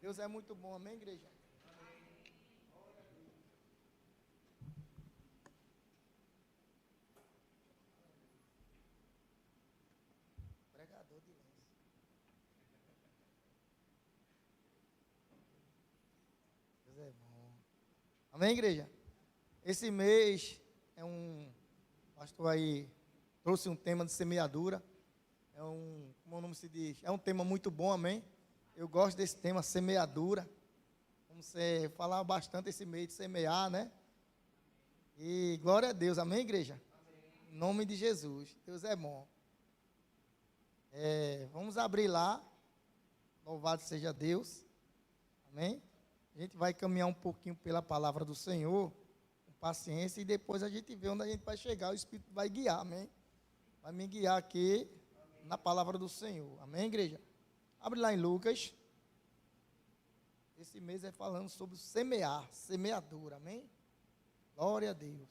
Deus é muito bom, amém, igreja? Pregador de lenço. Deus é bom. Amém, igreja? Esse mês o pastor aí trouxe um tema de semeadura. Como o nome se diz? É um tema muito bom, amém? Eu gosto desse tema, semeadura. Vamos falar bastante esse mês de semear, né? E glória a Deus, amém, igreja? Amém. Em nome de Jesus, Deus é bom. Vamos abrir lá, louvado seja Deus, amém? A gente vai caminhar um pouquinho pela palavra do Senhor, com paciência, e depois a gente vê onde a gente vai chegar, o Espírito vai guiar, amém? Vai me guiar aqui na palavra do Senhor, amém, igreja? Abre lá em Lucas. Esse mês é falando sobre semear, semeadura, amém? Glória a Deus.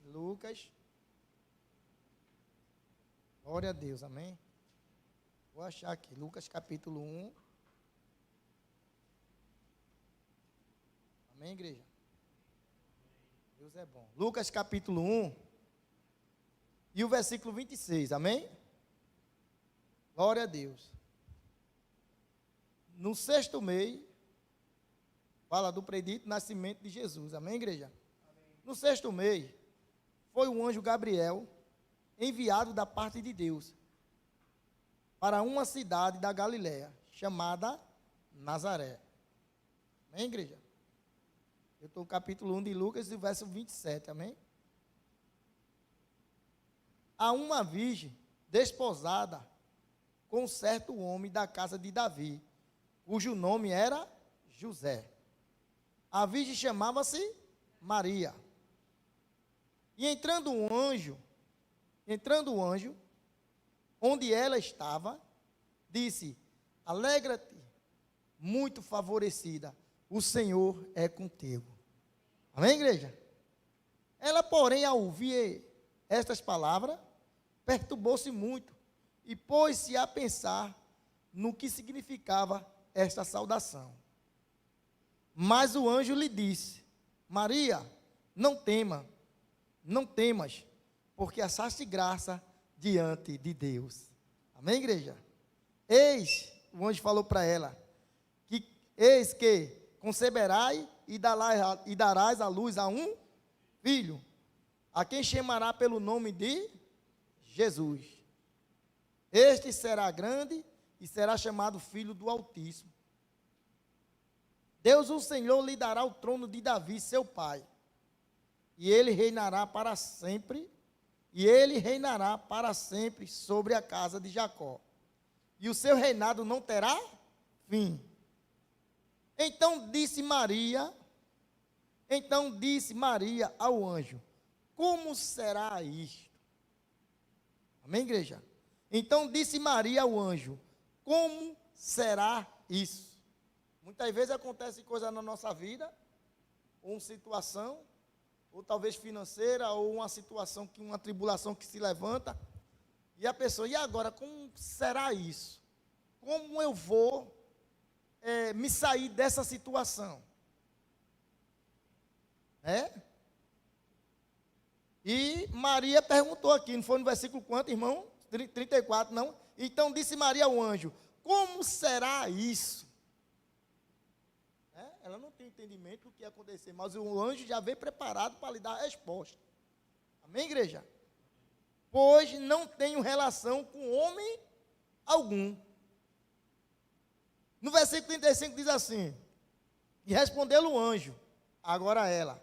Lucas. Glória a Deus, amém? Vou achar aqui, Lucas capítulo 1. Amém, igreja? Deus é bom. Lucas capítulo 1 e o versículo 26, amém? Glória a Deus. No 6º mês, fala do predito nascimento de Jesus, amém, igreja? Amém. No 6º mês, foi o anjo Gabriel, enviado da parte de Deus, para uma cidade da Galiléia, chamada Nazaré. Amém, igreja? Eu estou no capítulo 1 de Lucas, e verso 27, amém? A uma virgem desposada com um certo homem da casa de Davi, cujo nome era José. A virgem chamava-se Maria. E entrando o anjo, onde ela estava, disse: alegra-te, muito favorecida, o Senhor é contigo. Amém, igreja? Ela, porém, ao ouvir estas palavras, perturbou-se muito e pôs-se a pensar no que significava esta saudação. Mas o anjo lhe disse: Maria, não temas, porque achaste graça diante de Deus. Amém, igreja? O anjo falou para ela, eis que conceberás e darás à luz a um filho, a quem chamará pelo nome de Jesus. Este será grande e será chamado Filho do Altíssimo. Deus, o Senhor, lhe dará o trono de Davi, seu pai, e ele reinará para sempre, sobre a casa de Jacó, e o seu reinado não terá fim. Então disse Maria ao anjo: como será isto? Amém, igreja? Então disse Maria ao anjo: como será isso? Muitas vezes acontece coisa na nossa vida, ou uma situação, ou talvez financeira, ou uma tribulação que se levanta, e a pessoa: e agora, como será isso? Como eu vou me sair dessa situação? E Maria perguntou aqui, não foi no versículo quanto, irmão? 34, não? Então disse Maria ao anjo: como será isso? Ela não tem entendimento do que ia acontecer, mas o anjo já veio preparado para lhe dar a resposta. Amém, igreja? Pois não tenho relação com homem algum. No versículo 35 diz assim: e respondeu-lhe o anjo, agora ela: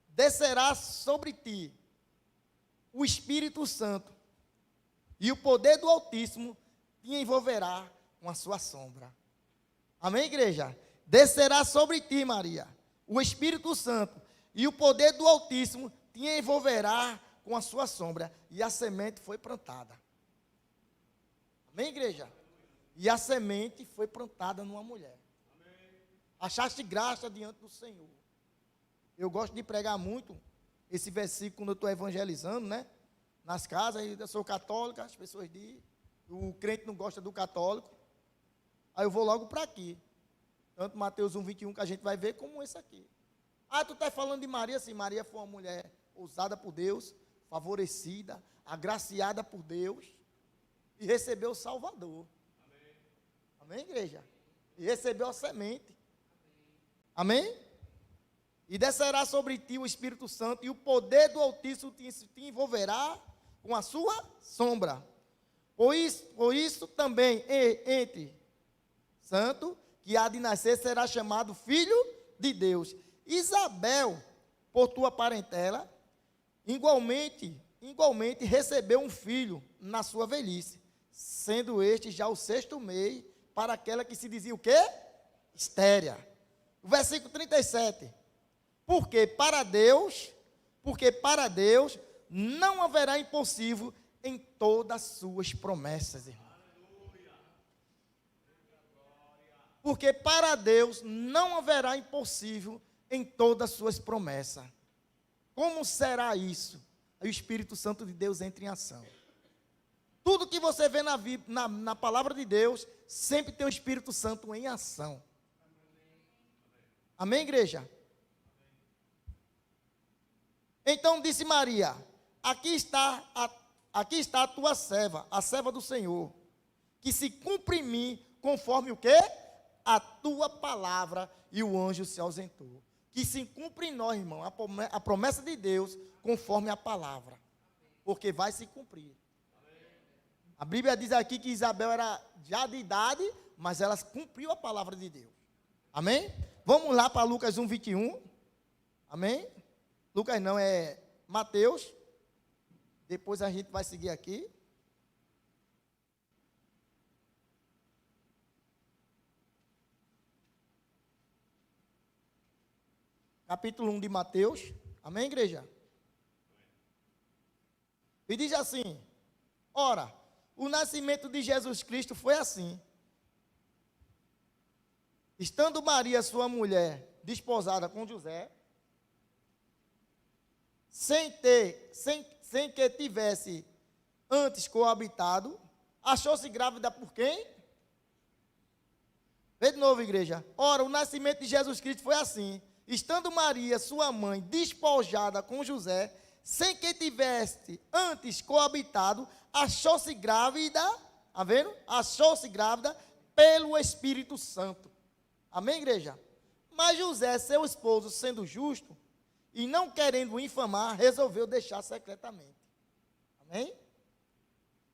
descerá sobre ti o Espírito Santo, e o poder do Altíssimo te envolverá com a sua sombra. Amém, igreja? Descerá sobre ti, Maria, o Espírito Santo, e o poder do Altíssimo te envolverá com a sua sombra. E a semente foi plantada. Amém, igreja? E a semente foi plantada numa mulher. Amém. Achaste graça diante do Senhor. Eu gosto de pregar muito esse versículo quando eu estou evangelizando, né? Nas casas, eu sou católica, as pessoas dizem, o crente não gosta do católico. Aí eu vou logo para aqui. Tanto Mateus 1:21 que a gente vai ver, como esse aqui. Ah, tu está falando de Maria, sim. Maria foi uma mulher ousada por Deus, favorecida, agraciada por Deus, e recebeu o Salvador. Amém, igreja? E recebeu a semente. Amém? E descerá sobre ti o Espírito Santo, e o poder do Altíssimo te envolverá com a sua sombra. Por isso também, entre santo, que há de nascer, será chamado Filho de Deus. Isabel, por tua parentela, igualmente recebeu um filho na sua velhice, sendo este já o 6º mês para aquela que se dizia o quê? Estéria. O versículo 37. Porque para Deus não haverá impossível em todas as suas promessas, irmão. Porque para Deus não haverá impossível em todas as suas promessas. Como será isso? Aí o Espírito Santo de Deus entra em ação. Tudo que você vê na palavra de Deus, sempre tem o Espírito Santo em ação. Amém, igreja? Então disse Maria: aqui está a tua serva, a serva do Senhor, que se cumpre em mim conforme o quê? A tua palavra. E o anjo se ausentou. Que se cumpre em nós, irmão, a promessa de Deus conforme a palavra. Porque vai se cumprir. A Bíblia diz aqui que Isabel era já de idade, mas ela cumpriu a palavra de Deus. Amém? Vamos lá para Lucas 1:21. Amém? Lucas não, é Mateus. Depois a gente vai seguir aqui. Capítulo 1 de Mateus. Amém, igreja? E diz assim: ora, o nascimento de Jesus Cristo foi assim. Estando Maria, sua mulher, desposada com José, sem que tivesse antes coabitado, achou-se grávida por quem? Vê de novo, igreja. Ora, o nascimento de Jesus Cristo foi assim. Estando Maria, sua mãe, despojada com José, sem que tivesse antes coabitado, achou-se grávida, tá vendo? Achou-se grávida pelo Espírito Santo. Amém, igreja? Mas José, seu esposo, sendo justo e não querendo o infamar, resolveu deixar secretamente. Amém?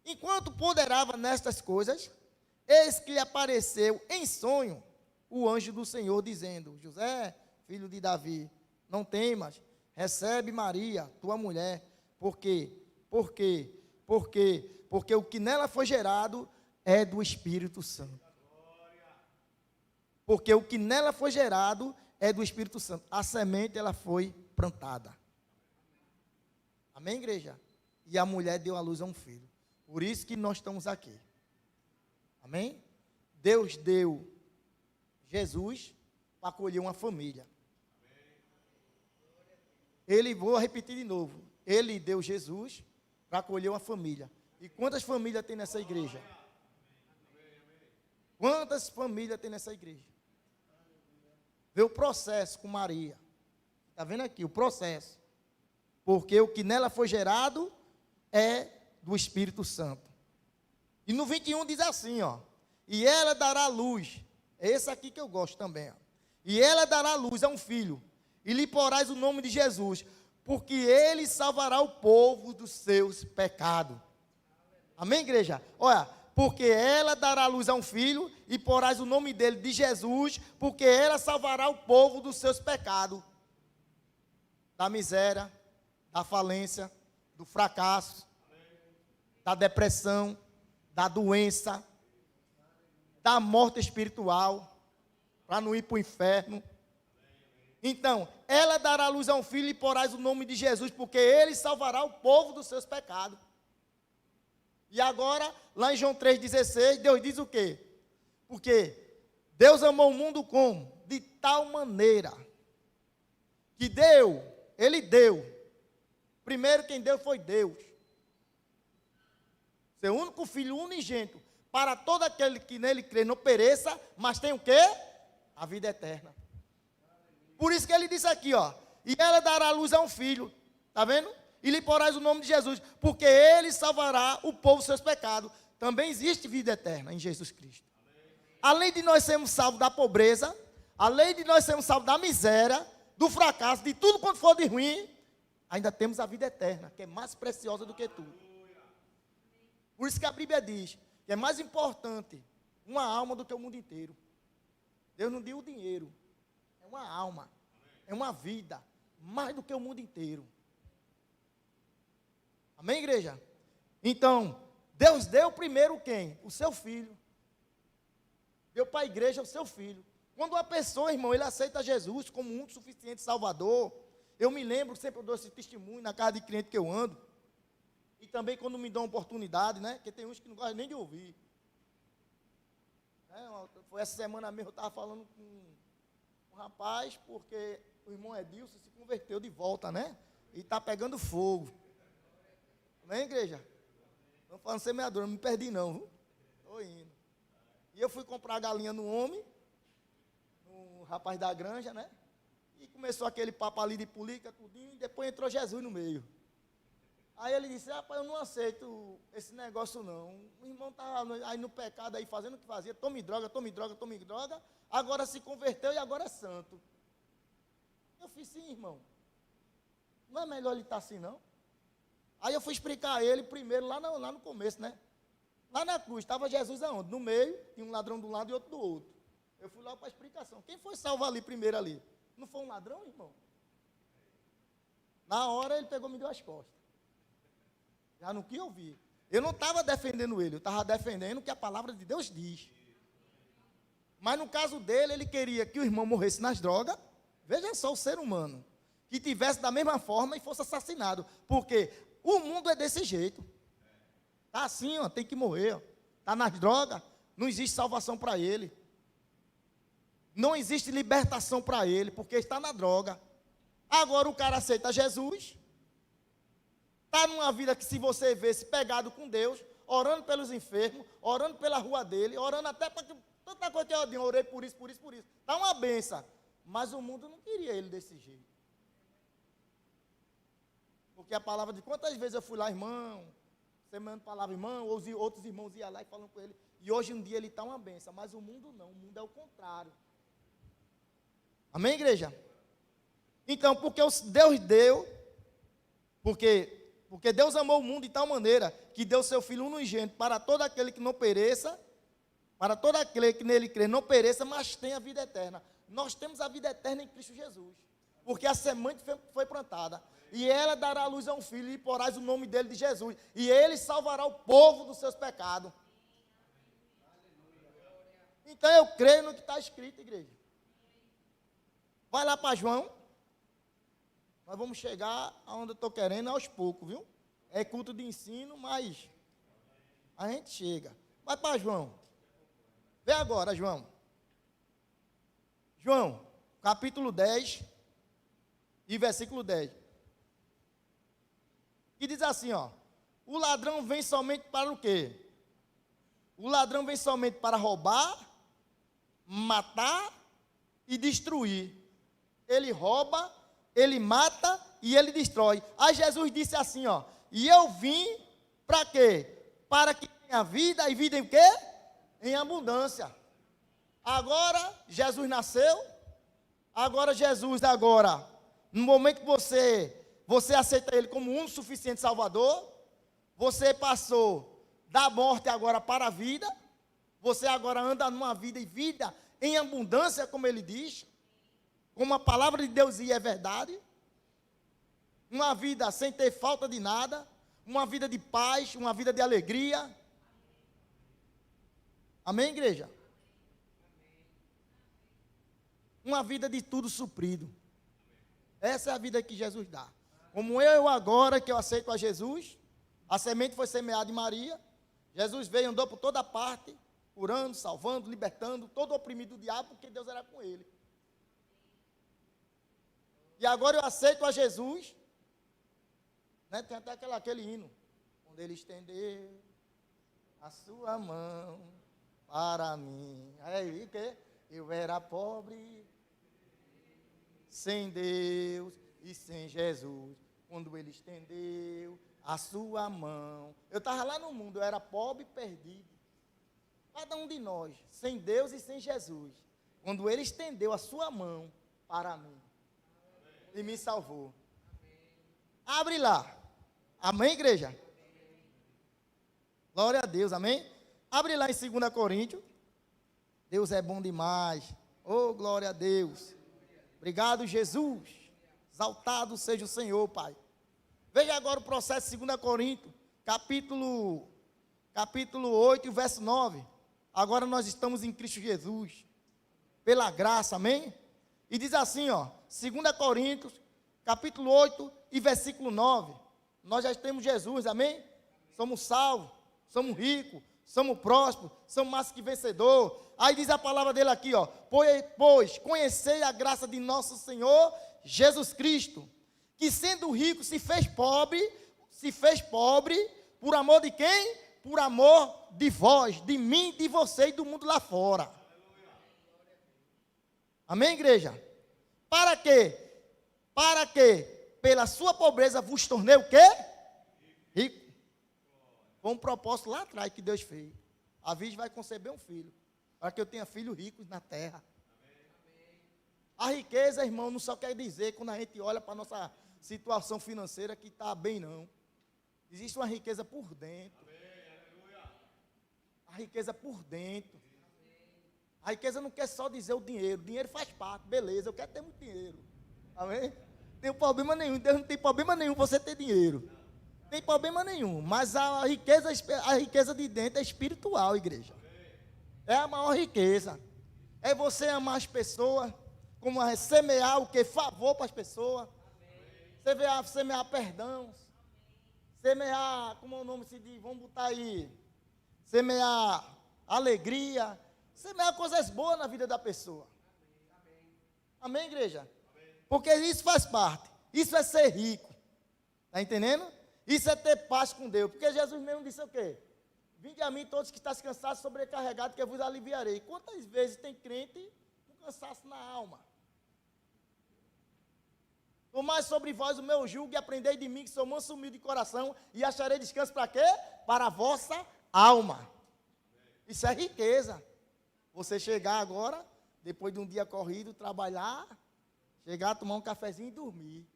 Enquanto ponderava nestas coisas, eis que lhe apareceu em sonho o anjo do Senhor, dizendo: José, filho de Davi, não temas, recebe Maria, tua mulher, porque o que nela foi gerado é do Espírito Santo. Porque o que nela foi gerado é do Espírito Santo. A semente, ela foi plantada. Amém, igreja? E a mulher deu à luz a um filho. Por isso que nós estamos aqui. Amém? Deus deu Jesus para acolher uma família. Vou repetir de novo. Ele deu Jesus para acolher uma família. E quantas famílias tem nessa igreja? Quantas famílias tem nessa igreja? Vê o processo com Maria. Está vendo aqui o processo? Porque o que nela foi gerado é do Espírito Santo. E no 21 diz assim, ó: e ela dará luz. É esse aqui que eu gosto também, ó. E ela dará luz a um filho, e lhe porás o nome de Jesus, porque ele salvará o povo dos seus pecados. Amém, igreja? Olha, porque ela dará luz a um filho, e porás o nome dele de Jesus, porque ela salvará o povo dos seus pecados. Da miséria, da falência, do fracasso, da depressão, da doença, da morte espiritual, para não ir para o inferno. Então, ela dará luz a um filho e porás o nome de Jesus, porque ele salvará o povo dos seus pecados. E agora, lá em João 3,16, Deus diz o quê? Porque Deus amou o mundo como? De tal maneira que Ele deu. Primeiro quem deu foi Deus. Seu único filho unigênito, para todo aquele que nele crê não pereça, mas tem o quê? A vida eterna. Por isso que ele disse aqui, ó. E ela dará luz a um filho. Está vendo? E lhe porás o nome de Jesus, porque ele salvará o povo dos seus pecados. Também existe vida eterna em Jesus Cristo. Além de nós sermos salvos da pobreza, além de nós sermos salvos da miséria, do fracasso, de tudo quanto for de ruim, ainda temos a vida eterna, que é mais preciosa do que tudo. Por isso que a Bíblia diz que é mais importante uma alma do que o mundo inteiro. Deus não deu o dinheiro, é uma alma, é uma vida, mais do que o mundo inteiro. Amém, igreja? Então, Deus deu primeiro quem? O seu filho. Deu para a igreja o seu filho. Quando uma pessoa, irmão, ele aceita Jesus como um suficiente salvador, eu me lembro, sempre eu dou esse testemunho na casa de cliente que eu ando, e também quando me dão oportunidade, né, porque tem uns que não gostam nem de ouvir. Foi essa semana mesmo, eu estava falando com um rapaz, porque o irmão Edilson se converteu de volta, né, e está pegando fogo. Amém, igreja? Não falando semeador, não me perdi não, viu? Estou indo. E eu fui comprar galinha no homem, no rapaz da granja, né? E começou aquele papo ali de política, tudinho, e depois entrou Jesus no meio. Aí ele disse, rapaz, eu não aceito esse negócio não. O irmão estava aí no pecado, aí fazendo o que fazia, tome droga, agora se converteu e agora é santo. Eu fiz, sim, irmão. Não é melhor ele estar assim, não? Aí eu fui explicar a ele primeiro, lá no começo, né? Lá na cruz, estava Jesus aonde? No meio, tinha um ladrão de um lado e outro do outro. Eu fui lá para a explicação. Quem foi salvo ali primeiro ali? Não foi um ladrão, irmão? Na hora ele pegou e me deu as costas. Já não quis ouvir. Eu não estava defendendo ele, eu estava defendendo o que a palavra de Deus diz. Mas no caso dele, ele queria que o irmão morresse nas drogas. Veja só o ser humano. Que tivesse da mesma forma e fosse assassinado. Porque o mundo é desse jeito. Está assim, ó, tem que morrer. Está nas drogas, não existe salvação para ele. Não existe libertação para ele, porque está na droga. Agora o cara aceita Jesus. Está numa vida que, se você vê, se pegado com Deus, orando pelos enfermos, orando pela rua dele, orando até para que tanta coisa que eu orei por isso. Está uma benção. Mas o mundo não queria ele desse jeito. Porque a palavra de quantas vezes eu fui lá, irmão, sembrando palavra, irmão, ou outros irmãos iam lá e falam com ele. E hoje em dia ele está uma benção, mas o mundo não, o mundo é o contrário. Amém, igreja? Então, porque Deus deu, porque Deus amou o mundo de tal maneira que deu seu Filho unigênito para todo aquele que não pereça, para todo aquele que nele crê não pereça, mas tenha a vida eterna. Nós temos a vida eterna em Cristo Jesus, porque a semente foi plantada. E ela dará luz a um filho, e porás o nome dele de Jesus. E ele salvará o povo dos seus pecados. Então eu creio no que está escrito, igreja. Vai lá para João. Nós vamos chegar aonde eu estou querendo aos poucos, viu? É culto de ensino, mas a gente chega. Vai para João. Vê agora, João. João, capítulo 10 e versículo 10. Que diz assim, ó: o ladrão vem somente para o quê? O ladrão vem somente para roubar, matar e destruir. Ele rouba, ele mata e ele destrói. Aí Jesus disse assim, ó: e eu vim para quê? Para que tenha vida, e vida em quê? Em abundância. Agora Jesus nasceu. Agora Jesus, no momento que você aceita ele como um suficiente salvador, você passou da morte agora para a vida. Você agora anda numa vida, e vida em abundância, como ele diz, como a palavra de Deus é verdade. Uma vida sem ter falta de nada, uma vida de paz, uma vida de alegria. Amém, igreja? Uma vida de tudo suprido. Essa é a vida que Jesus dá. Como eu agora, que eu aceito a Jesus, a semente foi semeada em Maria. Jesus veio, andou por toda parte, curando, salvando, libertando, todo oprimido do diabo, porque Deus era com ele. E agora eu aceito a Jesus, né? Tem até aquele hino, quando ele estender a sua mão para mim. Aí, o quê? Eu era pobre, sem Deus e sem Jesus, quando Ele estendeu a sua mão. Eu estava lá no mundo, eu era pobre e perdido. Cada um de nós, sem Deus e sem Jesus, quando Ele estendeu a sua mão para mim e me salvou. Abre lá. Amém, igreja? Glória a Deus, amém? Abre lá em 2 Coríntios. Deus é bom demais. Oh, glória a Deus. Obrigado, Jesus. Exaltado seja o Senhor, Pai. Veja agora o processo de 2 Coríntios, capítulo 8, verso 9. Agora nós estamos em Cristo Jesus, pela graça, amém? E diz assim, ó, 2 Coríntios, capítulo 8 e versículo 9. Nós já temos Jesus, amém? Somos salvos, somos ricos, somos prósperos, somos mais que vencedor. Aí diz a palavra dele aqui, ó, pois conhecei a graça de nosso Senhor Jesus Cristo, que sendo rico se fez pobre, por amor de quem? Por amor de vós, de mim, de você e do mundo lá fora. Amém, igreja? Para quê? Para que pela sua pobreza vos tornei o quê? Rico. Foi um propósito lá atrás que Deus fez. A Virgem vai conceber um filho, para que eu tenha filhos ricos na terra. A riqueza, irmão, não só quer dizer quando a gente olha para a nossa situação financeira que está bem, não. Existe uma riqueza por dentro. A riqueza por dentro. A riqueza não quer só dizer o dinheiro. O dinheiro faz parte, beleza, eu quero ter muito dinheiro. Amém? Não tem problema nenhum, Deus não tem problema nenhum você ter dinheiro. Não tem problema nenhum. Mas a riqueza de dentro é espiritual, igreja. É a maior riqueza. É você amar as pessoas, como semear o que? Favor para as pessoas. Semear perdão. Semear, como o nome se diz, vamos botar aí, semear alegria, semear coisas boas na vida da pessoa. Amém, igreja? Porque isso faz parte, isso é ser rico, está entendendo? Isso é ter paz com Deus, porque Jesus mesmo disse o quê? Vinde a mim todos que estão cansados, sobrecarregados, que eu vos aliviarei. Quantas vezes tem crente com cansaço na alma? Tomai sobre vós o meu jugo e aprendei de mim, que sou manso e humilde de coração, e acharei descanso para quê? Para a vossa alma. Isso é riqueza. Você chegar agora, depois de um dia corrido, trabalhar, chegar, tomar um cafezinho e dormir.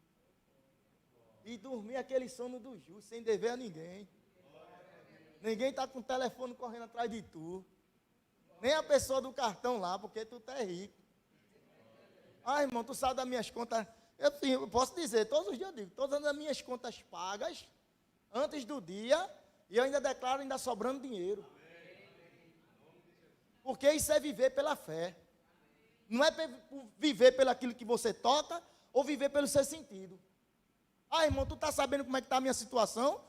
E dormir aquele sono do justo, sem dever a ninguém. Ninguém está com o telefone correndo atrás de tu. Nem a pessoa do cartão lá, porque tu tá rico. Ah, irmão, tu sabe das minhas contas. Eu posso dizer, todos os dias eu digo, todas as minhas contas pagas, antes do dia, e eu ainda declaro ainda sobrando dinheiro. Porque isso é viver pela fé. Não é viver pelo aquilo que você toca, ou viver pelo seu sentido. Ah, irmão, tu está sabendo como é que está a minha situação?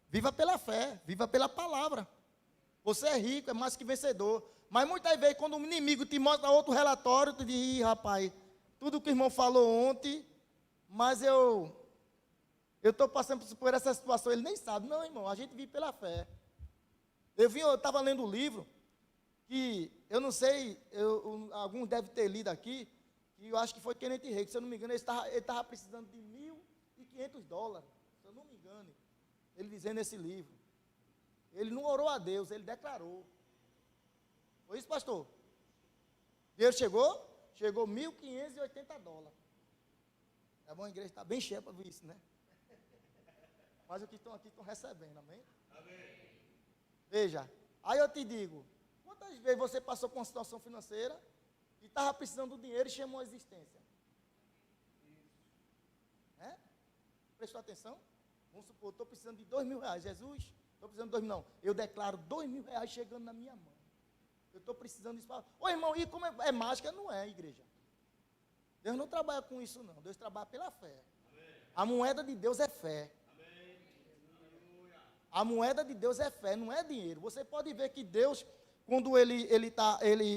Viva pela fé, viva pela palavra. Você é rico, é mais que vencedor. Mas muitas vezes, quando o inimigo te mostra outro relatório, tu diz, ih, rapaz, tudo que o irmão falou ontem, mas eu estou passando por essa situação, ele nem sabe. Não, irmão, a gente vive pela fé. Eu estava lendo um livro, que eu não sei, alguns devem ter lido aqui, que eu acho que foi Kenneth Reagan, se eu não me engano, ele estava precisando de $1.500, se eu não me engano, ele dizendo nesse livro. Ele não orou a Deus, ele declarou. Foi isso, pastor? Deus chegou $1.580. É bom, a igreja está bem cheia para ver isso, né? Mas os que estão aqui estão recebendo, amém? Amém. Veja, aí eu te digo, quantas vezes você passou por uma situação financeira e estava precisando do dinheiro e chamou a existência? É? Prestou atenção? Vamos supor, estou precisando de R$2.000. Jesus, estou precisando de R$2.000. Não, eu declaro R$2.000 chegando na minha mão. Eu estou precisando disso. Ô irmão, e como é mágica? Não é, igreja. Deus não trabalha com isso, não. Deus trabalha pela fé. Amém. A moeda de Deus é fé. Amém. A moeda de Deus é fé, não é dinheiro. Você pode ver que Deus, quando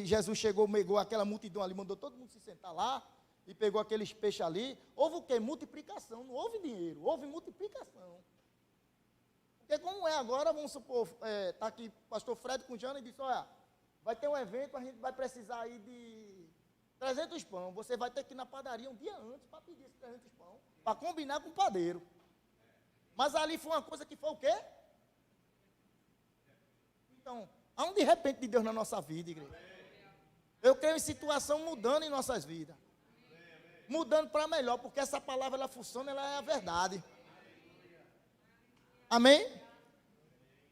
Jesus chegou, megou aquela multidão ali, mandou todo mundo se sentar lá, e pegou aqueles peixes ali, houve o quê? Multiplicação, não houve dinheiro, houve multiplicação. Porque como é agora, vamos supor, está aqui o pastor Fred com o Jana e disse, olha, vai ter um evento, a gente vai precisar aí de 300 pão, você vai ter que ir na padaria um dia antes para pedir esses 300 pão, para combinar com o padeiro. Mas ali foi uma coisa que foi o quê? Então, há um de repente de Deus na nossa vida, igreja. Eu creio em situação mudando em nossas vidas. Mudando para melhor, porque essa palavra, ela funciona, ela é a verdade. Amém?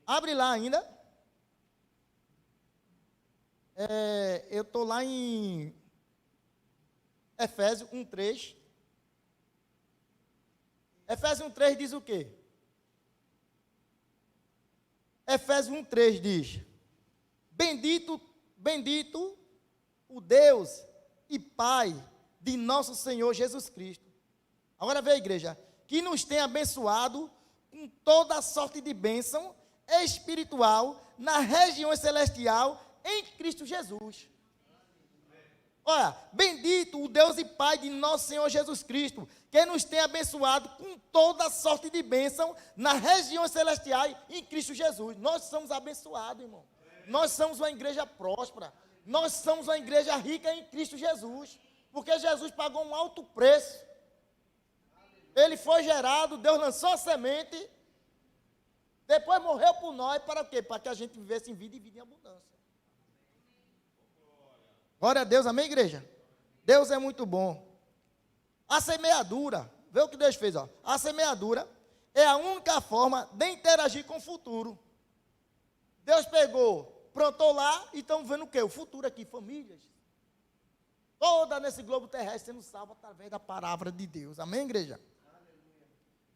Abre lá ainda. Eu estou lá em Efésios 1:3. Efésios 1:3 diz o quê? Efésios 1:3 diz: Bendito o Deus e Pai de nosso Senhor Jesus Cristo. Agora vê, igreja, que nos tem abençoado com toda a sorte de bênção espiritual na região celestial em Cristo Jesus. Olha, bendito o Deus e Pai de nosso Senhor Jesus Cristo, que nos tem abençoado com toda a sorte de bênção na região celestial em Cristo Jesus. Nós somos abençoados, irmão. Nós somos uma igreja próspera. Nós somos uma igreja rica em Cristo Jesus. Porque Jesus pagou um alto preço. Ele foi gerado, Deus lançou a semente, depois morreu por nós, para quê? Para que a gente vivesse em vida e vida em abundância. Glória a Deus, amém, igreja? Deus é muito bom. A semeadura, vê o que Deus fez, ó. A semeadura é a única forma de interagir com o futuro. Deus pegou, plantou lá e estamos vendo o quê? O futuro aqui, famílias. Toda nesse globo terrestre sendo salva através da palavra de Deus. Amém, igreja?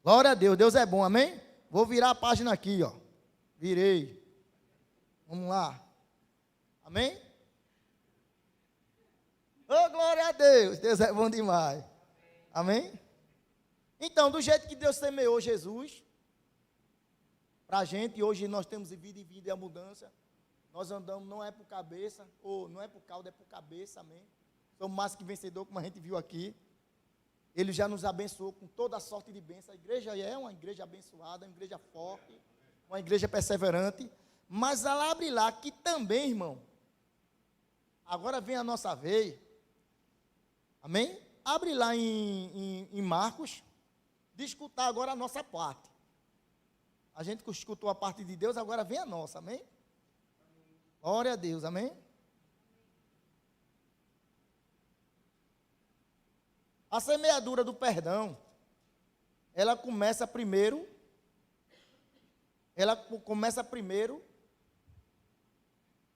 Glória a Deus, Deus é bom, amém? Vou virar a página aqui, ó. Virei. Vamos lá. Amém? Oh, glória a Deus, Deus é bom demais. Amém? Então, do jeito que Deus semeou Jesus para a gente, hoje nós temos vida e vida em abundância. Nós andamos, não é por cabeça, ou não é por cauda, é por cabeça, amém? Somos mais que vencedor, como a gente viu aqui. Ele já nos abençoou com toda a sorte de bênção. A igreja é uma igreja abençoada, uma igreja forte, uma igreja perseverante. Mas ela abre lá que também, irmão, agora vem a nossa vez. Amém? Abre lá em Marcos, de escutar agora a nossa parte. A gente escutou a parte de Deus, agora vem a nossa, amém? Glória a Deus, amém? A semeadura do perdão, ela começa primeiro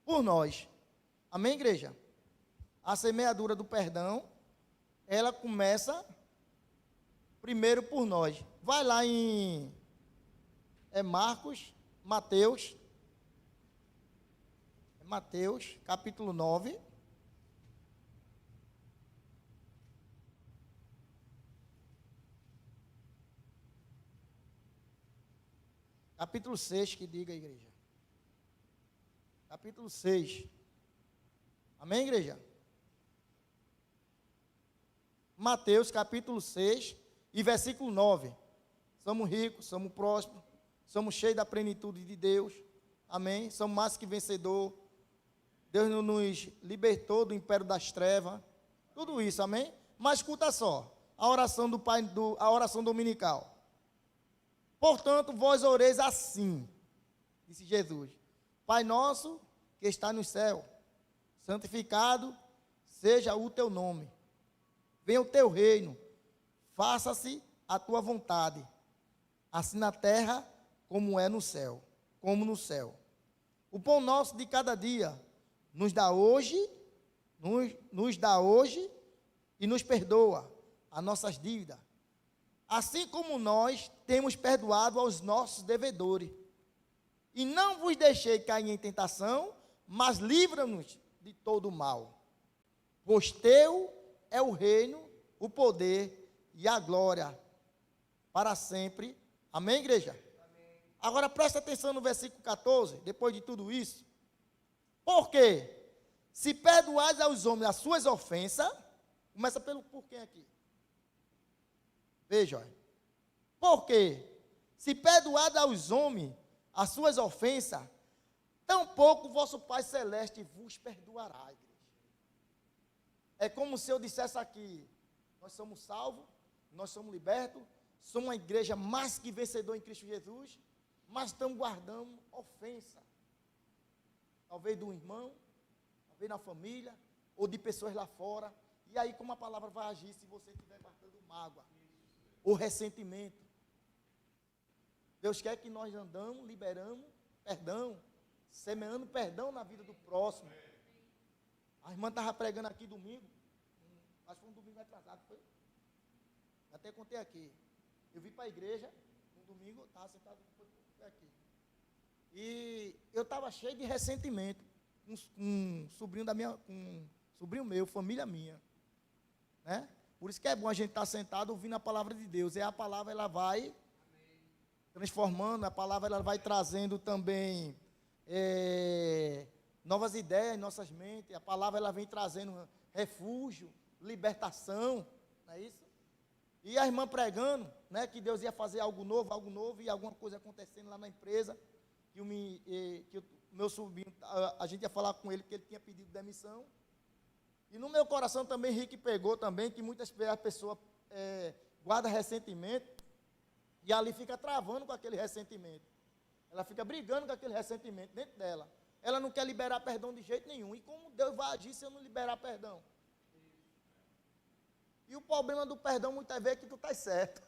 por nós. Amém, igreja? A semeadura do perdão, ela começa primeiro por nós. Vai lá em Mateus, capítulo 9. Capítulo 6, que diga a igreja. Capítulo 6. Amém, igreja? Mateus, capítulo 6 e versículo 9. Somos ricos, somos prósperos, somos cheios da plenitude de Deus. Amém? Somos mais que vencedor. Deus nos libertou do império das trevas. Tudo isso, amém? Mas escuta só, a oração do Pai, a oração dominical. Portanto, vós oreis assim, disse Jesus: Pai nosso que está no céu, santificado seja o teu nome. Venha o teu reino, faça-se a tua vontade, assim na terra como é no céu, como no céu. O pão nosso de cada dia nos dá hoje e nos perdoa as nossas dívidas, assim como nós temos perdoado aos nossos devedores. E não vos deixei cair em tentação, mas livra-nos de todo o mal. Pois teu é o reino, o poder e a glória para sempre. Amém, igreja? Amém. Agora presta atenção no versículo 14, depois de tudo isso. Porque se perdoais aos homens as suas ofensas, começa pelo porquê aqui. Veja, porque se perdoar aos homens as suas ofensas, tampouco o vosso Pai Celeste vos perdoará, igreja. É como se eu dissesse aqui, nós somos salvos, nós somos libertos, somos uma igreja mais que vencedor em Cristo Jesus, mas estamos guardando ofensa. Talvez de um irmão, talvez na família, ou de pessoas lá fora. E aí como a palavra vai agir se você estiver guardando mágoa ou ressentimento? Deus quer que nós andamos, liberamos perdão, semeando perdão na vida do próximo. A irmã estava pregando aqui domingo, acho que foi um domingo atrasado, foi? Até contei aqui. Eu vim para a igreja, no domingo, estava sentado aqui. E eu estava cheio de ressentimento com um sobrinho da minha, com um sobrinho meu, família minha. Né? Por isso que é bom a gente estar sentado ouvindo a palavra de Deus. E a palavra ela vai transformando, a palavra ela vai trazendo também novas ideias em nossas mentes. A palavra ela vem trazendo refúgio, libertação, não é isso? E a irmã pregando, né, que Deus ia fazer algo novo, e alguma coisa acontecendo lá na empresa, que o meu sobrinho, a gente ia falar com ele, porque ele tinha pedido demissão. E no meu coração também, Rick pegou também, que muitas pessoas guardam ressentimento, e ali fica travando com aquele ressentimento. Ela fica brigando com aquele ressentimento dentro dela. Ela não quer liberar perdão de jeito nenhum. E como Deus vai agir se eu não liberar perdão? E o problema do perdão muitas vezes é que tu está certo.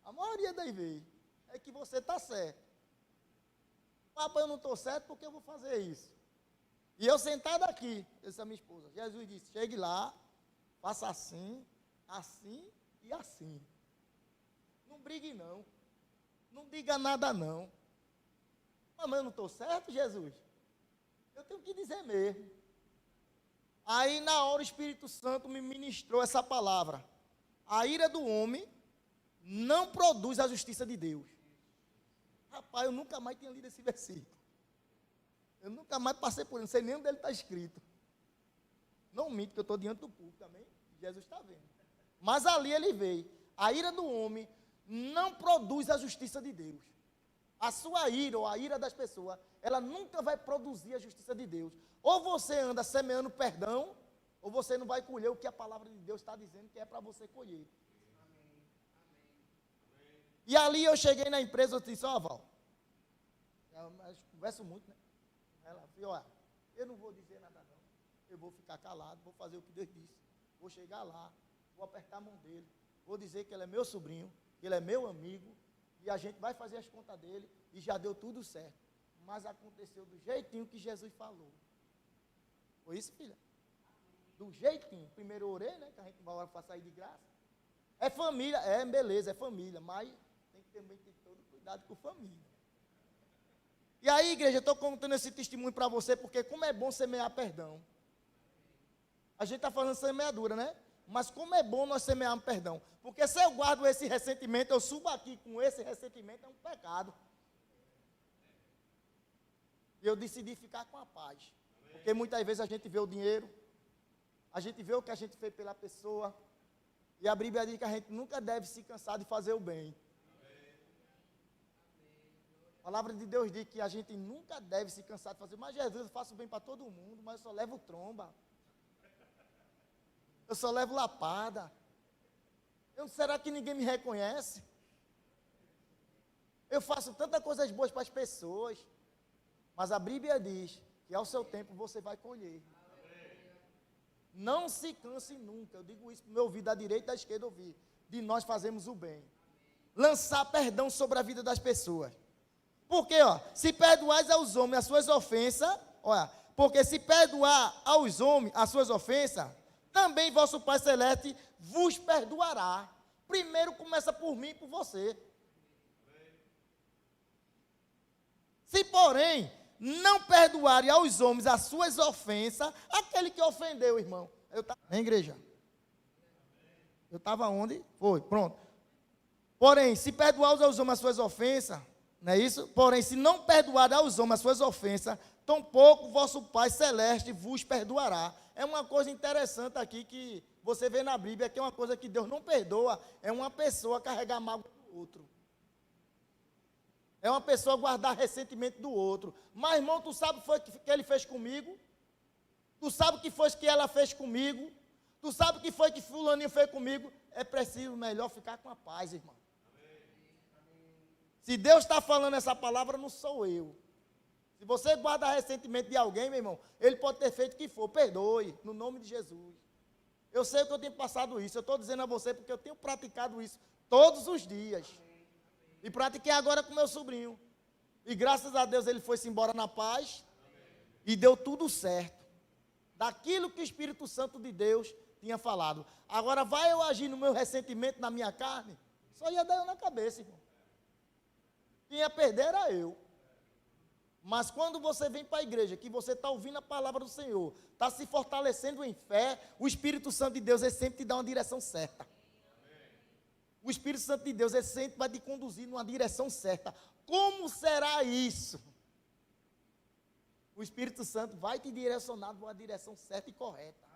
A maioria das vezes é que você está certo. Papai, eu não estou certo porque eu vou fazer isso. E eu sentado aqui, eu disse a minha esposa, Jesus disse, chegue lá, faça assim, assim e assim. Não brigue não. Não diga nada não. Mas eu não estou certo, Jesus? Eu tenho que dizer mesmo. Aí na hora o Espírito Santo me ministrou essa palavra. A ira do homem não produz a justiça de Deus. Rapaz, eu nunca mais tinha lido esse versículo. Eu nunca mais passei por ele, não sei nem onde ele está escrito. Não minto que eu estou diante do público também, Jesus está vendo. Mas ali ele veio. A ira do homem não produz a justiça de Deus. A sua ira, ou a ira das pessoas, ela nunca vai produzir a justiça de Deus. Ou você anda semeando perdão, ou você não vai colher o que a palavra de Deus está dizendo que é para você colher. E ali eu cheguei na empresa, eu disse, ó, Val, eu converso muito, né? Ela falou, olha, eu não vou dizer nada não, eu vou ficar calado, vou fazer o que Deus disse, vou chegar lá, vou apertar a mão dele, vou dizer que ele é meu sobrinho, que ele é meu amigo, e a gente vai fazer as contas dele, e já deu tudo certo. Mas aconteceu do jeitinho que Jesus falou. Foi isso, filha? Do jeitinho. Primeiro eu orei, né, que a gente vai sair de graça. É família, beleza, é família, mas tem que também ter todo cuidado com família. E aí, igreja, eu estou contando esse testemunho para você, porque como é bom semear perdão. A gente está falando semeadura, né? Mas como é bom nós semearmos perdão. Porque se eu guardo esse ressentimento, eu subo aqui com esse ressentimento, é um pecado. E eu decidi ficar com a paz. Porque muitas vezes a gente vê o dinheiro, a gente vê o que a gente fez pela pessoa, e a Bíblia diz que a gente nunca deve se cansar de fazer o bem. A palavra de Deus diz que a gente nunca deve se cansar de fazer. Mas Jesus, eu faço bem para todo mundo, mas eu só levo tromba. Eu só levo lapada. Será que ninguém me reconhece? Eu faço tantas coisas boas para as pessoas. Mas a Bíblia diz que ao seu tempo você vai colher. Não se canse nunca. Eu digo isso para o meu ouvido, da direita e da esquerda ouvir. De nós fazemos o bem. Lançar perdão sobre a vida das pessoas. Porque, se perdoais aos homens as suas ofensas, porque se perdoar aos homens as suas ofensas, também vosso Pai Celeste vos perdoará. Primeiro começa por mim e por você. Se, porém, não perdoarem aos homens as suas ofensas, aquele que ofendeu, irmão. Eu estava na igreja. Eu estava onde? Foi, pronto. Porém, se perdoar aos homens as suas ofensas, não é isso? Porém, se não perdoar aos homens as suas ofensas, tampouco vosso Pai Celeste vos perdoará. É uma coisa interessante aqui que você vê na Bíblia, que é uma coisa que Deus não perdoa, é uma pessoa carregar mágoa do outro. É uma pessoa guardar ressentimento do outro. Mas, irmão, tu sabe o que ele fez comigo? Tu sabe o que foi que ela fez comigo? Tu sabe o que foi que fulaninho fez comigo? É preciso melhor ficar com a paz, irmão. Se Deus está falando essa palavra, não sou eu. Se você guarda ressentimento de alguém, meu irmão, ele pode ter feito o que for, perdoe, no nome de Jesus. Eu sei que eu tenho passado isso, eu estou dizendo a você porque eu tenho praticado isso todos os dias. E pratiquei agora com meu sobrinho. E graças a Deus ele foi-se embora na paz e deu tudo certo. Daquilo que o Espírito Santo de Deus tinha falado. Agora vai eu agir no meu ressentimento, na minha carne? Só ia dar eu na cabeça, irmão. Quem ia perder era eu. Mas quando você vem para a igreja, que você está ouvindo a palavra do Senhor, está se fortalecendo em fé, o Espírito Santo de Deus, ele sempre te dá uma direção certa. O Espírito Santo de Deus, ele sempre vai te conduzir numa direção certa. Como será isso? O Espírito Santo vai te direcionar numa direção certa e correta.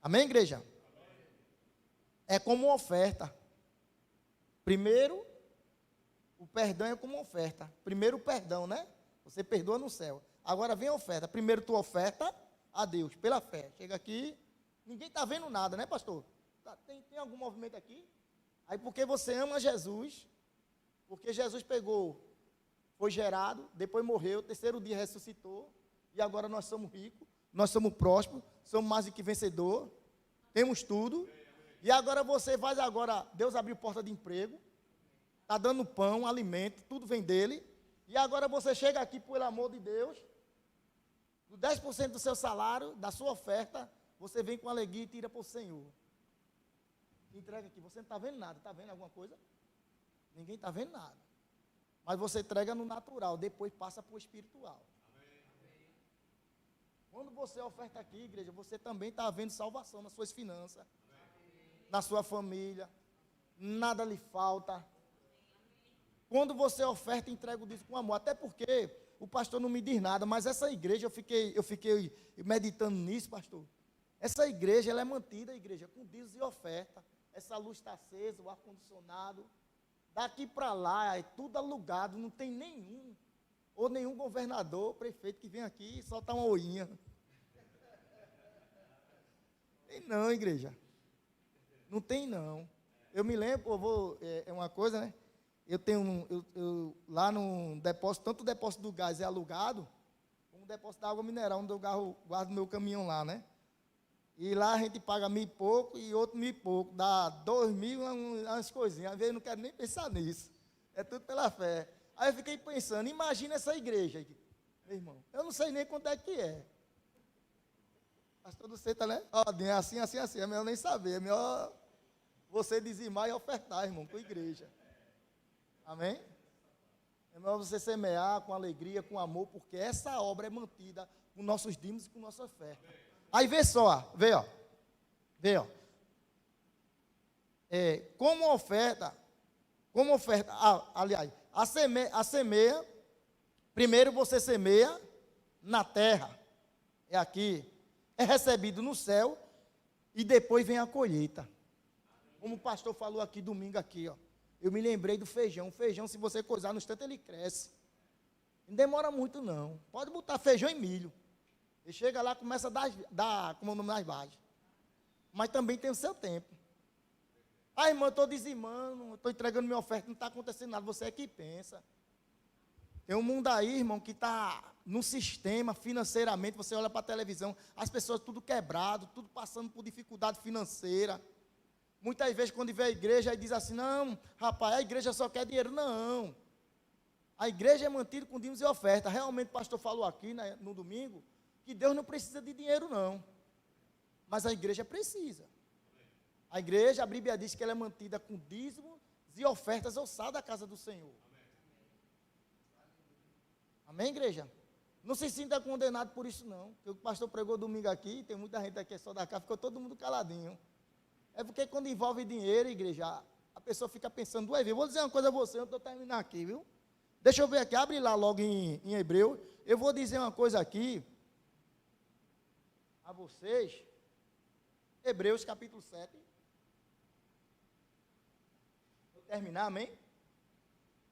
Amém, igreja? É como uma oferta. Primeiro, o perdão é como uma oferta. Primeiro o perdão, né? Você perdoa no céu. Agora vem a oferta. Primeiro tu oferta a Deus, pela fé. Chega aqui, ninguém está vendo nada, né, pastor? Tem algum movimento aqui? Aí porque você ama Jesus, porque Jesus pegou, foi gerado, depois morreu, terceiro dia ressuscitou, e agora nós somos ricos, nós somos prósperos, somos mais do que vencedor, temos tudo, e agora você vai agora, Deus abriu porta de emprego, está dando pão, alimento, tudo vem dele, e agora você chega aqui, pelo amor de Deus, do 10% do seu salário, da sua oferta, você vem com alegria e tira para o Senhor. Entrega aqui, você não está vendo nada, está vendo alguma coisa? Ninguém está vendo nada. Mas você entrega no natural, depois passa para o espiritual. Quando você oferta aqui, igreja, você também está vendo salvação nas suas finanças, na sua família, nada lhe falta. Quando você oferta, entrega o dízimo com amor, até porque o pastor não me diz nada, mas essa igreja, eu fiquei meditando nisso, pastor. Essa igreja, ela é mantida, igreja, com dízimos e oferta. Essa luz está acesa, o ar-condicionado. Daqui para lá, é tudo alugado, não tem nenhum governador, prefeito que vem aqui e solta uma oinha. Tem não, igreja. Não tem não. Eu me lembro, é uma coisa, né? Eu tenho, lá no depósito, tanto o depósito do gás é alugado, como o depósito da água mineral, onde eu guardo meu caminhão lá, né? E lá a gente paga 1.000 e pouco e outro 1.000 e pouco. Dá 2.000, umas coisinhas. Às vezes eu não quero nem pensar nisso. É tudo pela fé. Aí eu fiquei pensando, imagina essa igreja aqui, meu irmão. Eu não sei nem quanto é que é. Pastor do Seta, né? Ó, é assim. É melhor nem saber. É melhor você dizimar e ofertar, irmão, com a igreja. Amém? É melhor você semear com alegria, com amor, porque essa obra é mantida com nossos dízimos e com nossa oferta. Aí vê só, vê, ó. Como oferta, aliás, a semeia, primeiro você semeia na terra, é aqui, é recebido no céu, e depois vem a colheita. Como o pastor falou aqui, domingo aqui, ó. Eu me lembrei do feijão. O feijão, se você coisar no instante, ele cresce. Não demora muito, não. Pode botar feijão e milho. Ele chega lá, começa a dar como é o nome das vagens. Mas também tem o seu tempo. Ah, irmão, eu estou dizimando, estou entregando minha oferta, não está acontecendo nada. Você é que pensa. Tem um mundo aí, irmão, que está no sistema financeiramente. Você olha para a televisão, as pessoas tudo quebrado, tudo passando por dificuldade financeira. Muitas vezes, quando vê a igreja, aí diz assim, não, rapaz, a igreja só quer dinheiro. Não. A igreja é mantida com dízimos e oferta. Realmente, o pastor falou aqui, né, no domingo, que Deus não precisa de dinheiro, não. Mas a igreja precisa. A igreja, a Bíblia diz que ela é mantida com dízimos e ofertas ao sal da casa do Senhor. Amém, igreja? Não se sinta condenado por isso, não. Porque o pastor pregou domingo aqui, tem muita gente aqui só da casa, ficou todo mundo caladinho. É porque quando envolve dinheiro, igreja, a pessoa fica pensando, duas vezes. Eu vou dizer uma coisa a você, eu estou terminando aqui, viu? Deixa eu ver aqui, abre lá logo em Hebreu. Eu vou dizer uma coisa aqui a vocês. Hebreus capítulo 7. Vou terminar, amém?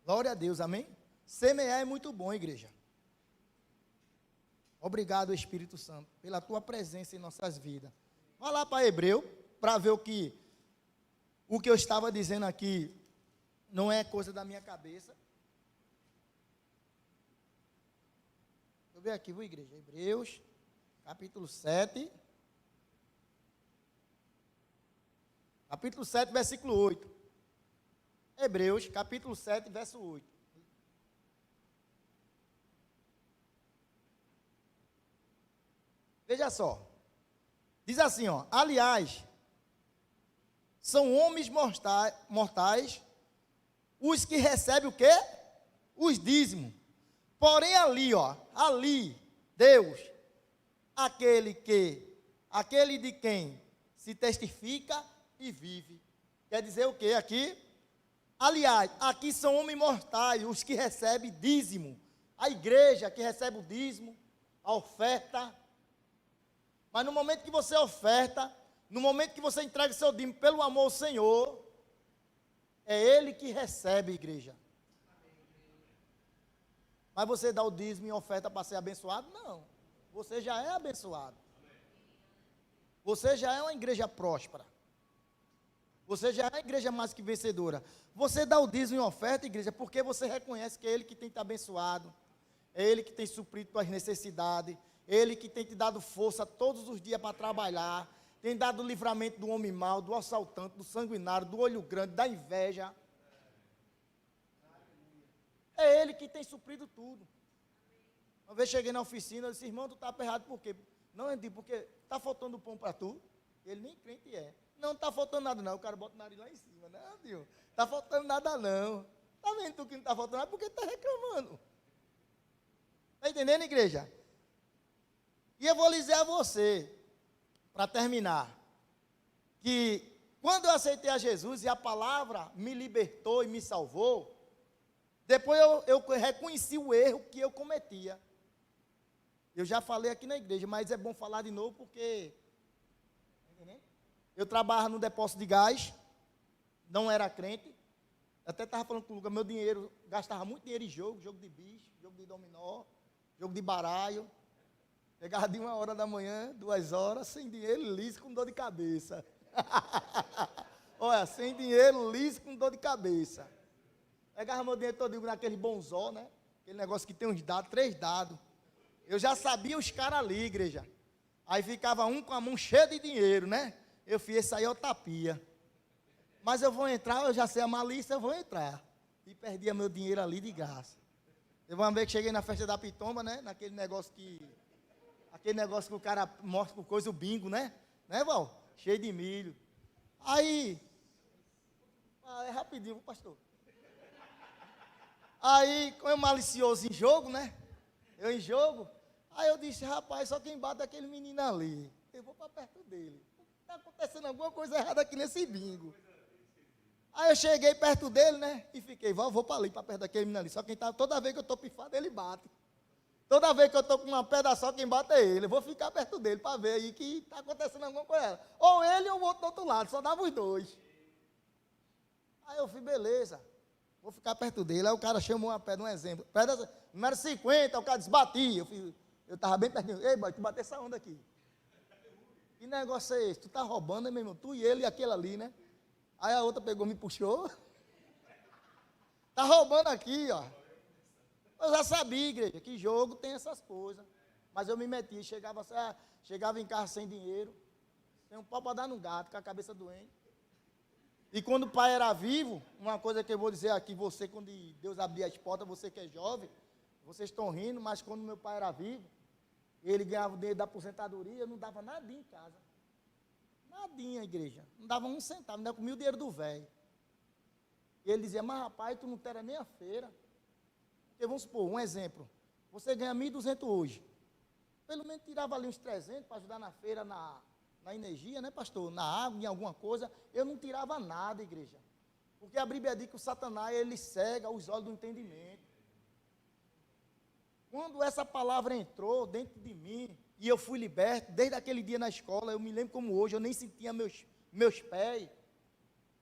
Glória a Deus, amém? Semear é muito bom, igreja. Obrigado, Espírito Santo, pela tua presença em nossas vidas. Vá lá para Hebreu, para ver o que eu estava dizendo aqui não é coisa da minha cabeça. Eu ver aqui, igreja. Hebreus, capítulo 7. Capítulo 7, versículo 8. Hebreus, capítulo 7, verso 8. Veja só. Diz assim, ó. Aliás, são homens mortais os que recebem o quê? Os dízimos. Porém ali, ó. Ali, Deus, aquele de quem se testifica e vive. Quer dizer o quê aqui? Aliás, aqui são homens mortais, os que recebem dízimo. A igreja que recebe o dízimo, a oferta. Mas no momento que você oferta, no momento que você entrega seu dízimo pelo amor ao Senhor, é Ele que recebe, igreja. Mas você dá o dízimo e oferta para ser abençoado? Não. Você já é abençoado. Você já é uma igreja próspera. Você já é uma igreja mais que vencedora. Você dá o dízimo e oferta, igreja, porque você reconhece que é Ele que tem te abençoado. É Ele que tem suprido tuas necessidades. É Ele que tem te dado força todos os dias para trabalhar. Tem dado o livramento do homem mau, do assaltante, do sanguinário, do olho grande, da inveja. É Ele que tem suprido tudo. Uma vez cheguei na oficina, eu disse, irmão, tu está aperrado por quê? Não, eu disse, porque está faltando pão para tu. Ele nem crente é. Não está faltando nada não, o cara bota o nariz lá em cima. Não, Deus, está faltando nada não. Está vendo tu que não está faltando nada? Porque está reclamando. Está entendendo, igreja? E eu vou dizer a você, para terminar, que quando eu aceitei a Jesus e a palavra me libertou e me salvou, depois eu reconheci o erro que eu cometia. Eu já falei aqui na igreja, mas é bom falar de novo porque... Eu trabalhava no depósito de gás, não era crente, até estava falando com o Lucas, meu dinheiro, gastava muito dinheiro em jogo de bicho, jogo de dominó, jogo de baralho, chegava de 1h da manhã, 2h, sem dinheiro, liso, com dor de cabeça. Olha, sem dinheiro, liso, com dor de cabeça. Pegava meu dinheiro todo naquele bonzó, né? Aquele negócio que tem uns dados, 3 dados. Eu já sabia os caras ali, igreja. Aí ficava um com a mão cheia de dinheiro, né? Eu fiz, esse aí é o tapia. Mas eu vou entrar, eu já sei a malícia, eu vou entrar. E perdia meu dinheiro ali de graça. Teve uma vez que cheguei na festa da Pitomba, né? Naquele negócio que... Aquele negócio que o cara mostra por coisa, o bingo, né? Né, Val? Cheio de milho. Aí... é rapidinho, pastor. Aí, como eu malicioso em jogo, né? Eu em jogo. Aí eu disse, rapaz, só quem bate é aquele menino ali. Eu vou para perto dele. Está acontecendo alguma coisa errada aqui nesse bingo. Aí eu cheguei perto dele, né? E fiquei, vou para ali, para perto daquele menino ali. Só quem tá, toda vez que eu estou pifado, ele bate. Toda vez que eu estou com uma pedra só, quem bate é ele. Eu vou ficar perto dele para ver aí que está acontecendo alguma coisa. Ou ele ou o outro do outro lado, só dava os dois. Aí eu fui, beleza. Vou ficar perto dele. Aí o cara chamou uma pedra, um exemplo. Pedra número 50, o cara desbatia. Eu estava bem pertinho. Ei, boy, tu bateu essa onda aqui. Que negócio é esse? Tu tá roubando, né, meu irmão? Tu e ele e aquele ali, né? Aí a outra pegou, me puxou. Tá roubando aqui, ó. Eu já sabia, igreja, que jogo tem essas coisas. Mas eu me metia, chegava em casa sem dinheiro. Tem um pau para dar no gato, com a cabeça doente. E quando o pai era vivo, uma coisa que eu vou dizer aqui, você, quando Deus abria as portas, você que é jovem, vocês estão rindo, mas quando meu pai era vivo, ele ganhava o dinheiro da aposentadoria, eu não dava nadinha em casa. Nadinha, igreja. Não dava um centavo, ainda comia o dinheiro do velho. E ele dizia, mas rapaz, tu não terá nem a feira. Porque vamos supor, um exemplo. Você ganha 1.200 hoje. Pelo menos tirava ali uns 300 para ajudar na feira, na energia, né, pastor? Na água, em alguma coisa. Eu não tirava nada, igreja. Porque a Bíblia diz que o Satanás, ele cega os olhos do entendimento. Quando essa palavra entrou dentro de mim, e eu fui liberto, desde aquele dia na escola, eu me lembro como hoje, eu nem sentia meus pés.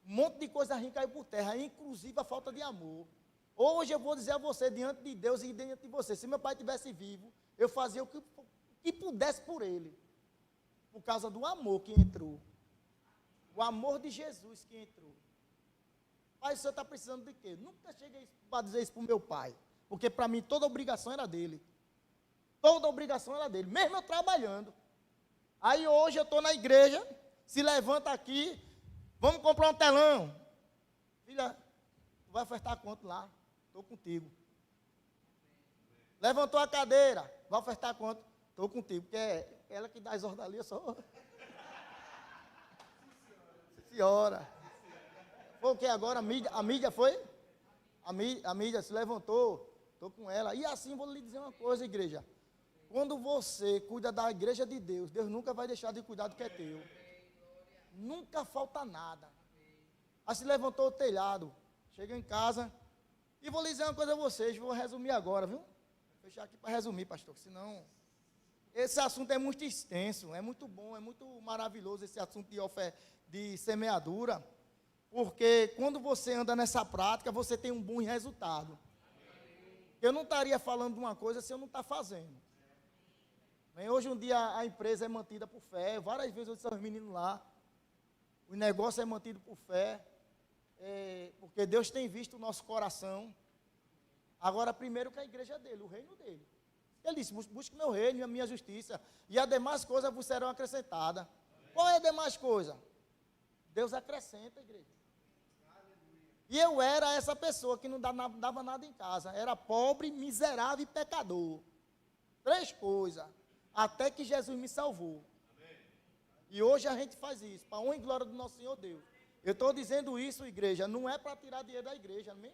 Um monte de coisa ruim caiu por terra, inclusive a falta de amor. Hoje eu vou dizer a você, diante de Deus e diante de você, se meu pai estivesse vivo, eu fazia o que que pudesse por ele, por causa do amor que entrou. O amor de Jesus que entrou. Pai, o senhor está precisando de quê? Nunca cheguei para dizer isso para o meu pai, porque para mim toda obrigação era dele. Toda obrigação era dele, mesmo eu trabalhando. Aí hoje eu estou na igreja, se levanta aqui, vamos comprar um telão. Filha, tu vai ofertar quanto lá? Estou contigo. Levantou a cadeira, vai ofertar quanto? Estou contigo, porque é ela que dá as ordens ali, eu só... Senhora. Foi o que agora? A mídia foi? A mídia se levantou, estou com ela. E assim vou lhe dizer uma coisa, igreja. Quando você cuida da igreja de Deus, Deus nunca vai deixar de cuidar do que é teu. Nunca falta nada. Aí se levantou o telhado, chega em casa, e vou lhe dizer uma coisa a vocês, vou resumir agora, viu? Vou fechar aqui para resumir, pastor, senão... Esse assunto é muito extenso, é muito bom, é muito maravilhoso esse assunto de semeadura, porque quando você anda nessa prática, você tem um bom resultado. Eu não estaria falando de uma coisa se eu não estar fazendo. Hoje um dia a empresa é mantida por fé, várias vezes eu disse aos meninos lá, o negócio é mantido por fé, porque Deus tem visto o nosso coração. Agora, primeiro que a igreja é dele, o reino dele. Ele disse, busque meu reino e a minha justiça, e as demais coisas vos serão acrescentadas. Qual é a demais coisa? Deus acrescenta, igreja. E eu era essa pessoa que não dava nada em casa, era pobre, miserável e pecador. 3 coisas, até que Jesus me salvou. E hoje a gente faz isso, para a honra e glória do nosso Senhor Deus. Eu estou dizendo isso, igreja, não é para tirar dinheiro da igreja, amém?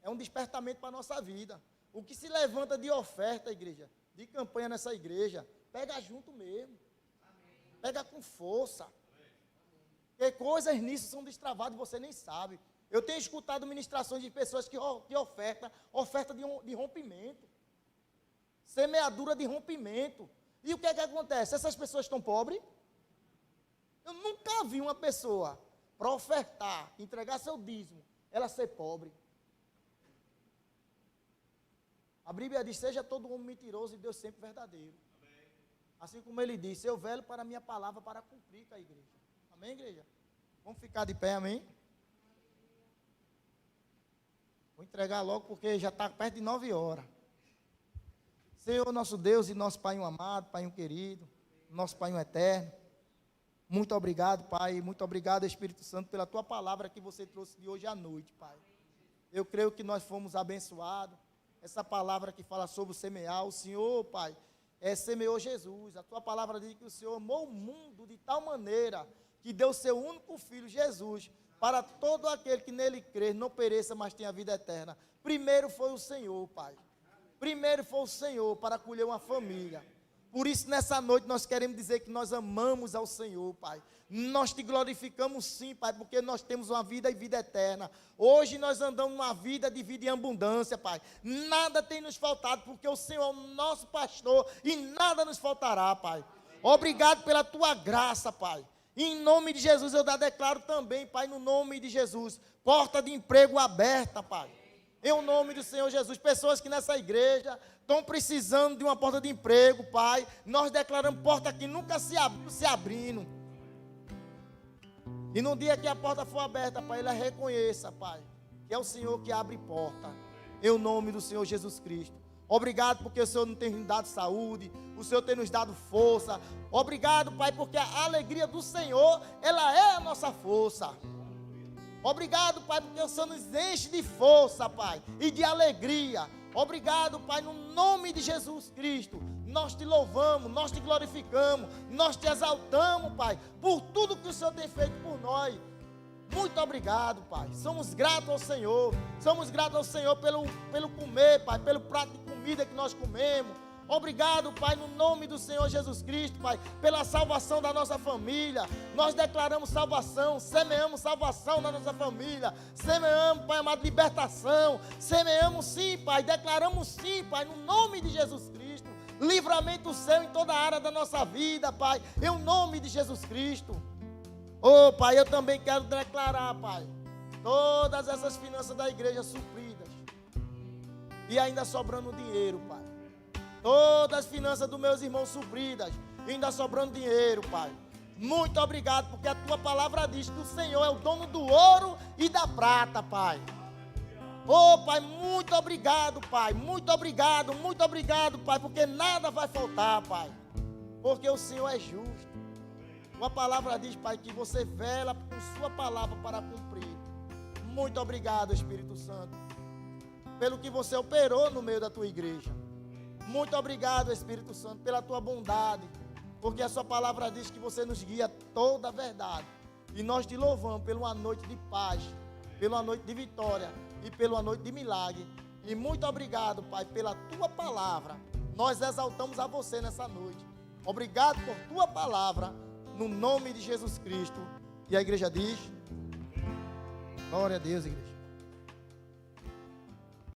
É um despertamento para a nossa vida. O que se levanta de oferta, igreja, de campanha nessa igreja, pega junto mesmo. Pega com força. Porque coisas nisso são destravadas e você nem sabe. Eu tenho escutado ministrações de pessoas que oferta de rompimento. Semeadura de rompimento. E o que é que acontece? Essas pessoas estão pobres? Eu nunca vi uma pessoa para ofertar, entregar seu dízimo, ela ser pobre. A Bíblia diz, seja todo homem mentiroso e Deus sempre verdadeiro. Amém. Assim como ele disse, eu velo para a minha palavra para cumprir com a igreja. Amém, igreja? Vamos ficar de pé, amém? Vou entregar logo porque já está perto de 9 horas. Senhor, nosso Deus e nosso Pai amado, Pai querido, nosso Pai eterno. Muito obrigado, Pai. Muito obrigado, Espírito Santo, pela Tua palavra que você trouxe de hoje à noite, Pai. Eu creio que nós fomos abençoados. Essa palavra que fala sobre o semear, o Senhor, Pai, semeou Jesus. A Tua palavra diz que o Senhor amou o mundo de tal maneira que deu seu único Filho, Jesus, para todo aquele que nele crer, não pereça, mas tenha vida eterna. Primeiro foi o Senhor, Pai. Primeiro foi o Senhor para acolher uma família. Por isso, nessa noite, nós queremos dizer que nós amamos ao Senhor, Pai. Nós te glorificamos sim, Pai, porque nós temos uma vida e vida eterna. Hoje nós andamos numa vida de vida em abundância, Pai. Nada tem nos faltado, porque o Senhor é o nosso pastor e nada nos faltará, Pai. Obrigado pela Tua graça, Pai. Em nome de Jesus, eu declaro também, Pai, no nome de Jesus, porta de emprego aberta, Pai. Em nome do Senhor Jesus, pessoas que nessa igreja estão precisando de uma porta de emprego, Pai. Nós declaramos porta que nunca se abrindo. E no dia que a porta for aberta, Pai, ela reconheça, Pai, que é o Senhor que abre porta. Em nome do Senhor Jesus Cristo. Obrigado porque o Senhor nos tem dado saúde, o Senhor tem nos dado força. Obrigado, Pai, porque a alegria do Senhor, ela é a nossa força. Obrigado, Pai, porque o Senhor nos enche de força, Pai, e de alegria. Obrigado, Pai, no nome de Jesus Cristo. Nós te louvamos, nós te glorificamos, nós te exaltamos, Pai, por tudo que o Senhor tem feito por nós. Muito obrigado, Pai. Somos gratos ao Senhor. Somos gratos ao Senhor pelo comer, Pai, pelo prato de comida que nós comemos. Obrigado, Pai, no nome do Senhor Jesus Cristo, Pai, pela salvação da nossa família. Nós declaramos salvação, semeamos salvação na nossa família. Semeamos, Pai amado, libertação. Semeamos sim, Pai, declaramos sim, Pai, no nome de Jesus Cristo. Livramento seu em toda a área da nossa vida, Pai, em nome de Jesus Cristo. Oh, Pai, eu também quero declarar, Pai, todas essas finanças da igreja supridas e ainda sobrando dinheiro, Pai. Todas as finanças dos meus irmãos supridas, ainda sobrando dinheiro, Pai. Muito obrigado, porque a tua palavra diz que o Senhor é o dono do ouro e da prata, Pai. Oh, Pai, muito obrigado, Pai. Muito obrigado, Pai, porque nada vai faltar, Pai. Porque o Senhor é justo. A palavra diz, Pai, que você vela com sua palavra para cumprir. Muito obrigado, Espírito Santo, pelo que você operou no meio da tua igreja. Muito obrigado, Espírito Santo, pela tua bondade, porque a sua palavra diz que você nos guia toda a verdade. E nós te louvamos pela uma noite de paz, pela uma noite de vitória e pela uma noite de milagre. E muito obrigado, Pai, pela tua palavra. Nós exaltamos a você nessa noite. Obrigado por tua palavra, no nome de Jesus Cristo. E a igreja diz: glória a Deus, igreja.